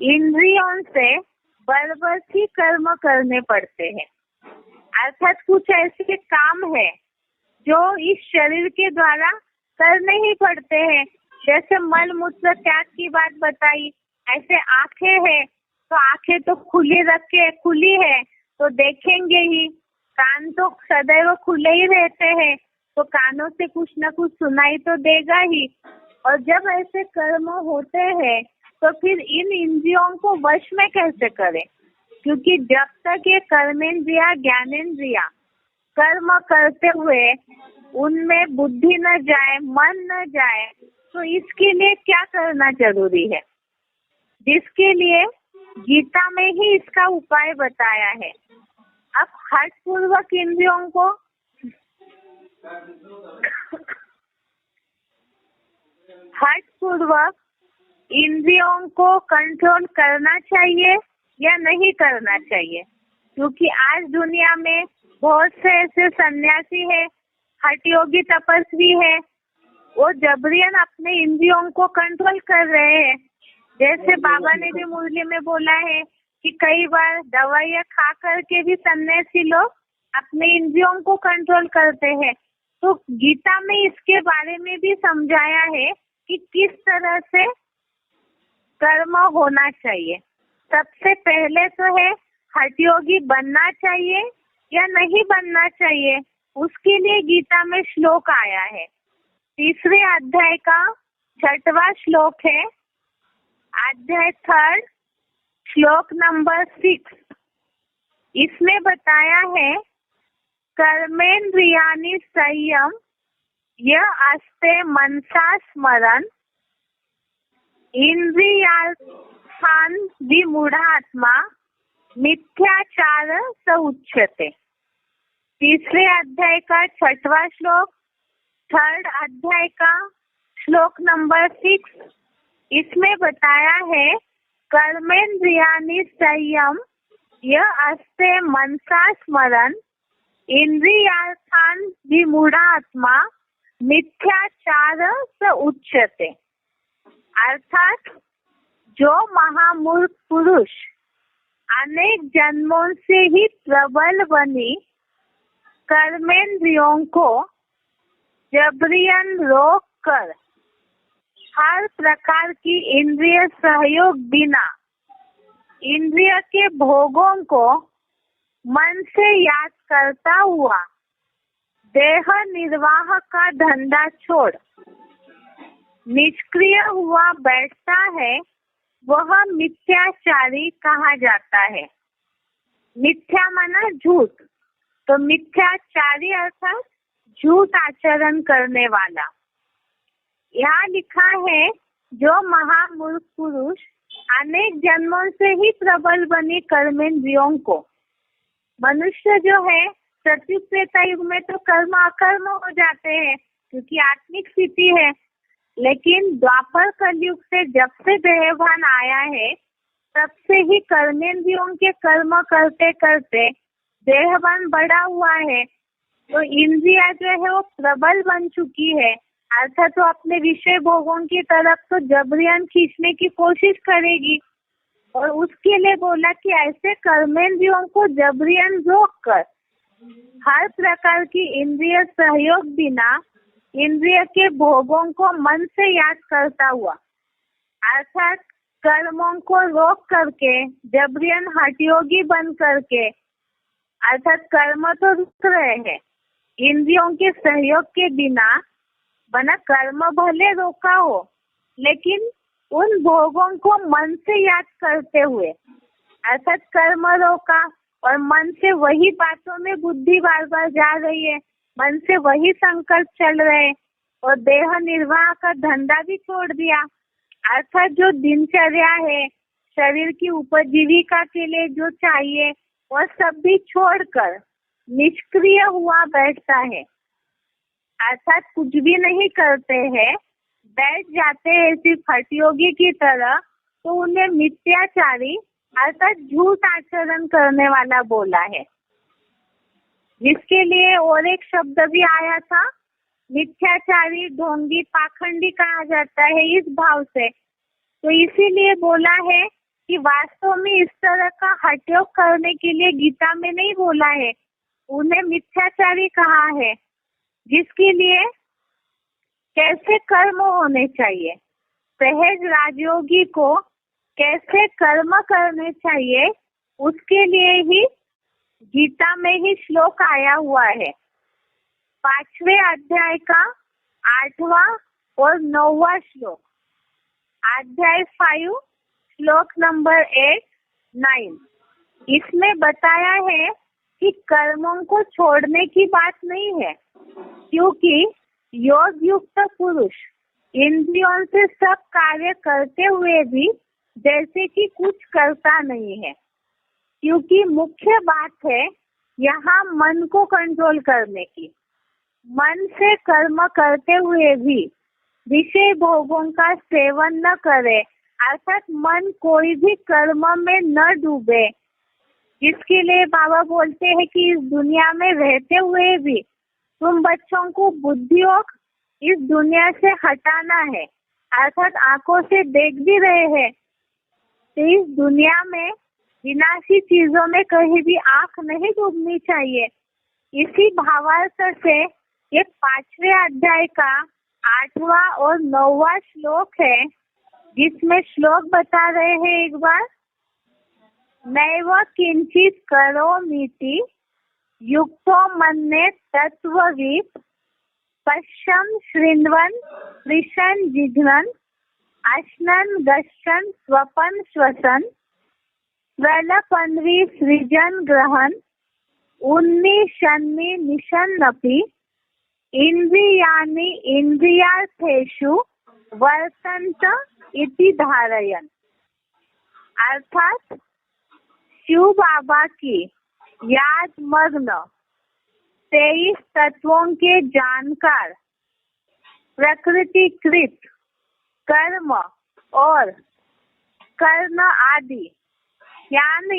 इंद्रियों से बर्बरती कर्म करने पड़ते हैं। अर्थात कुछ ऐसे काम है जो इस शरीर के द्वारा करने ही पड़ते हैं। जैसे मल मूत्र त्याग की बात बताई, ऐसे आंखें है तो आंखें तो खुली है तो देखेंगे ही, कान तो सदैव खुले ही रहते हैं तो कानों से कुछ न कुछ सुनाई तो देगा ही। और जब ऐसे कर्म होते हैं तो फिर इन इंद्रियों को वश में कैसे करें? क्योंकि जब तक ये कर्मेंद्रिया ज्ञानेंद्रिया कर्म करते हुए उनमें बुद्धि न जाए, मन न जाए, तो इसके लिए क्या करना जरूरी है, जिसके लिए गीता में ही इसका उपाय बताया है। अब हठ पूर्वक इंद्रियों को कंट्रोल करना चाहिए या नहीं करना चाहिए, क्योंकि आज दुनिया में बहुत से ऐसे सन्यासी है, हठ योगी तपस्वी है, वो जबरियन अपने इंद्रियों को कंट्रोल कर रहे हैं। जैसे बाबा ने भी मुरली में बोला है कि कई बार दवाइयाँ खा करके भी सन्यासी लोग अपने इंद्रियों को कंट्रोल करते हैं। तो गीता में इसके बारे में भी समझाया है कि किस तरह से कर्म होना चाहिए। सबसे पहले तो है हठ योगी बनना चाहिए या नहीं बनना चाहिए, उसके लिए गीता में श्लोक आया है। तीसरे अध्याय का 6वां श्लोक है, अध्याय 3 श्लोक नंबर 6। इसमें बताया है कर्मेंद्रियाणि संयम यह अस्ते मनसा स्मरण इंद्रियार्थान विमूढ़ात्मा मिथ्याचार स उच्यते। तीसरे अध्याय का 6वां श्लोक, 3rd अध्याय का श्लोक नंबर 6, इसमें बताया है कर्मेंद्रियाणि संयम यह अस्ते मनसा स्मरण इंद्रियार्थान विमूढ़ात्मा मिथ्याचार स उच्यते। अर्थात जो महामूर्ख पुरुष अनेक जन्मों से ही प्रबल बनी कर्मेंद्रियों को जबरियन रोक कर हर प्रकार की इंद्रिय सहयोग बिना इंद्रिय के भोगों को मन से याद करता हुआ देह निर्वाह का धंधा छोड़ निष्क्रिय हुआ बैठता है, वह मिथ्याचारी कहा जाता है। मिथ्या माना झूठ, तो मिथ्याचारी अर्थात झूठ आचरण करने वाला। यहाँ लिखा है जो महामूर्ख पुरुष अनेक जन्मों से ही प्रबल बनी कर्मेंद्रियों को, मनुष्य जो है सतयुग त्रेता युग में तो कर्म अकर्म हो जाते हैं क्योंकि आत्मिक स्थिति है, लेकिन द्वापर कलयुग से जब से देहभान आया है तब से ही कर्मेंद्रियों के कर्म करते करते देहभान बढ़ा हुआ है, तो इंद्रिया जो है वो प्रबल बन चुकी है, अर्थात तो अपने विषय भोगों की तरफ तो जबरियन खींचने की कोशिश करेगी। और उसके लिए बोला कि ऐसे कर्मेंद्रियों को जबरियन रोक कर हर प्रकार की इंद्रिय सहयोग बिना इंद्रिय के भोगों को मन से याद करता हुआ, अर्थात कर्मों को रोक करके जबरियन हठयोगी बन करके, अर्थात कर्म तो रुक रहे हैं इंद्रियों के सहयोग के बिना, बना कर्म भले रोका हो लेकिन उन भोगों को मन से याद करते हुए, अर्थात कर्म रोका और मन से वही बातों में बुद्धि बार बार जा रही है, मन से वही संकल्प चल रहे और देह निर्वाह का धंधा भी छोड़ दिया, अर्थात जो दिनचर्या है शरीर की उपजीविका के लिए जो चाहिए वह सब भी छोड़कर निष्क्रिय हुआ बैठता है, अर्थात कुछ भी नहीं करते हैं, बैठ जाते हैं सिर्फ हठयोगी की तरह, तो उन्हें मिथ्याचारी अर्थात झूठ आचरण करने वाला बोला है। जिसके लिए और एक शब्द भी आया था, मिथ्याचारी ढोंगी पाखंडी कहा जाता है इस भाव से, तो इसीलिए बोला है कि वास्तव में इस तरह का हठयोग करने के लिए गीता में नहीं बोला है, उन्हें मिथ्याचारी कहा है। जिसके लिए कैसे कर्म होने चाहिए, सहज राजयोगी को कैसे कर्म करने चाहिए, उसके लिए ही गीता में ही श्लोक आया हुआ है। 5वें अध्याय का 8वां और 9वां श्लोक, अध्याय 5 श्लोक नंबर 8, 9, इसमें बताया है कि कर्मों को छोड़ने की बात नहीं है, क्योंकि योग युक्त पुरुष इंद्रियों से सब कार्य करते हुए भी जैसे कि कुछ करता नहीं है, क्योंकि मुख्य बात है यहाँ मन को कंट्रोल करने की। मन से कर्म करते हुए भी विषय भोगों का सेवन न करे, अर्थात मन कोई भी कर्म में न डूबे। इसके लिए बाबा बोलते हैं कि इस दुनिया में रहते हुए भी तुम बच्चों को बुद्धियोग इस दुनिया से हटाना है, अर्थात आंखों से देख भी रहे हैं तो इस दुनिया में विनाशी चीजों में कहीं भी आंख नहीं डूबनी चाहिए। इसी भावार्थ से ये 5वें अध्याय का 8वां और 9वां श्लोक है, जिसमें श्लोक बता रहे हैं एक बार, नैव किंचित करोमीति युक्तो मन्ये तत्ववित् पश्यन् शृण्वन् स्पृशन् जिघ्रन् अश्नन् गच्छन् स्वपन् श्वसन् प्रलपन्वी सृजन् ग्रहन् उन्निशन्नि निशन्नपि इंद्रियाणि इंद्रियार्थेषु वर्तन्त इति धारयन्। अर्थात शिव बाबा की याद मग्न 23 तत्वों के जानकार प्रकृतिकृत कर्म और कर्ण आदि ज्ञान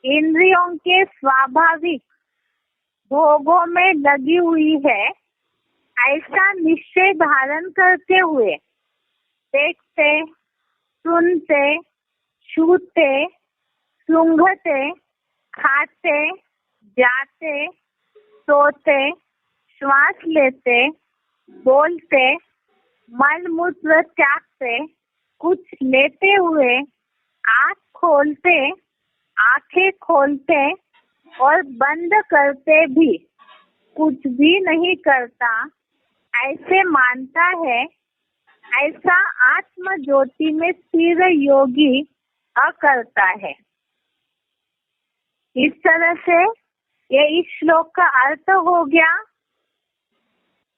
इंद्रियों के स्वाभाविक भोगों में लगी हुई है, ऐसा निश्चय धारण करते हुए देखते, सुनते, छूते, सूंघते, खाते, जाते, सोते, श्वास लेते, बोलते, मल मूत्र त्यागते, कुछ लेते हुए आंखें खोलते और बंद करते भी कुछ भी नहीं करता, ऐसे मानता है, ऐसा आत्म ज्योति में स्थिर योगी करता है। इस तरह से ये इस श्लोक का अर्थ हो गया।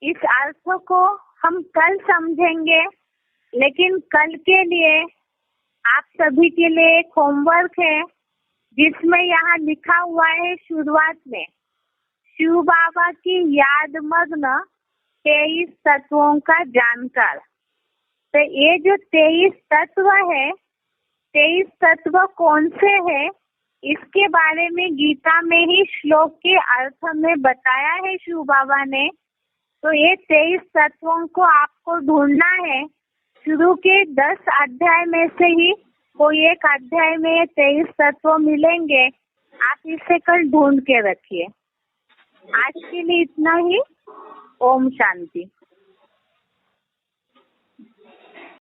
इस अर्थ को हम कल समझेंगे, लेकिन कल के लिए आप सभी के लिए एक होमवर्क है, जिसमें यहाँ लिखा हुआ है शुरुआत में शिव बाबा की याद मग्न 23 तत्वों का जानकार। तो ये जो 23 तत्व है, 23 तत्व कौन से है, इसके बारे में गीता में ही श्लोक के अर्थ में बताया है शिव बाबा ने। तो ये 23 तत्वों को आपको ढूंढना है। शुरू के 10 अध्याय में से ही कोई एक अध्याय में 23 तत्व मिलेंगे। आप इसे कल ढूंढ के रखिए। आज के लिए इतना ही। ओम शांति।